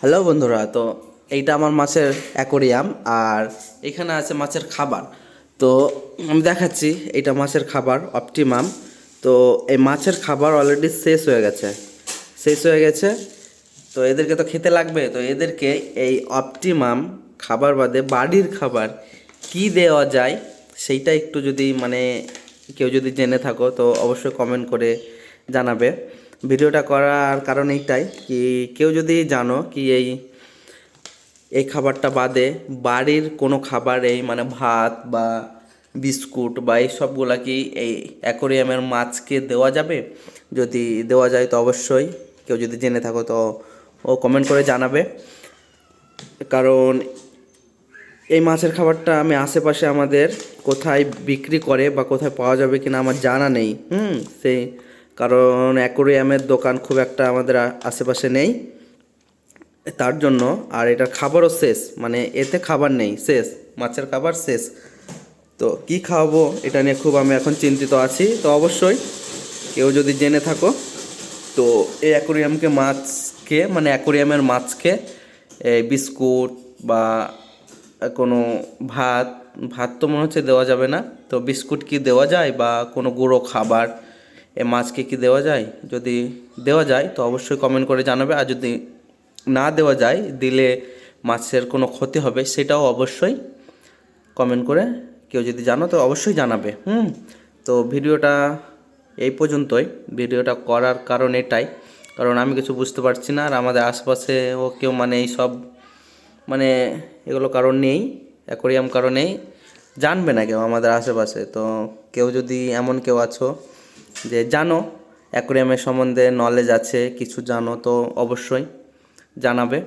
Hello বন্ধুরা, তো এইটা আমার মাছের অ্যাকোরিয়াম আর এখানে আছে মাছের খাবার। তো আমি দেখাচ্ছি, এইটা মাছের খাবার অপটিমাম। তো এই মাছের খাবার অলরেডি শেষ হয়ে গেছে। তো এদেরকে তো খেতে লাগবে, তো এদেরকে এই অপটিমাম খাবার বাদে বাড়ির খাবার কি দেওয়া যায় সেইটা একটু যদি কেউ যদি জেনে থাকো তো অবশ্যই কমেন্ট করে জানাবে। ভিডিওটা করার কারণ এইটাই কি, কেউ যদি জানো কি এই এই খাবারটা বাদে বাড়ির কোনো খাবার, এই ভাত বা বিস্কুট বা এই সবগুলা কি এই অ্যাকোরিয়ামের মাছকে দেওয়া যাবে? যদি দেওয়া যায় তো অবশ্যই কেউ যদি জেনে থাকো তো ও কমেন্ট করে জানাবে। কারণ এই মাছের খাবারটা আমি আশেপাশে আমাদের কোথায় বিক্রি করে বা কোথায় পাওয়া যাবে কিনা আমার জানা নেই। সেই কারণ অ্যাকোরিয়ামের দোকান খুব একটা আমাদের আশেপাশে নেই, তার জন্য। আর এটার খাবারও শেষ, এতে খাবার নেই, শেষ, মাছের খাবার শেষ। তো কি খাওয়াবো এটা নিয়ে খুব আমি এখন চিন্তিত আছি। তো অবশ্যই কেউ যদি জেনে থাকো তো এই অ্যাকোরিয়ামের মাছকে এই বিস্কুট বা কোনো ভাত, ভাত তো মনে হচ্ছে দেওয়া যাবে না, তো বিস্কুট কি দেওয়া যায় বা কোনো গুঁড়ো খাবার এ মাছকে কি দেওয়া যায়? যদি দেওয়া যায় তো অবশ্যই কমেন্ট করে জানাবে। আর যদি না দেওয়া যায়, দিলে মাছের কোনো ক্ষতি হবে সেটাও অবশ্যই কমেন্ট করে কেউ যদি জানো তো অবশ্যই জানাবে। তো ভিডিওটা এই পর্যন্তই। ভিডিওটা করার কারণ এটাই, কারণ আমি কিছু বুঝতে পারছি না, আর আমাদের আশপাশে ও কেউ এই সব মানে এগুলো কারণ নেই, অ্যাকোরিয়াম কারণেই জানবে না কেউ আমাদের আশেপাশে। তো কেউ যদি এমন কেউ আছো যে জানো, অ্যাকোরিয়ামের সম্বন্ধে নলেজ আছে, কিছু জানো, তো অবশ্যই জানাবে।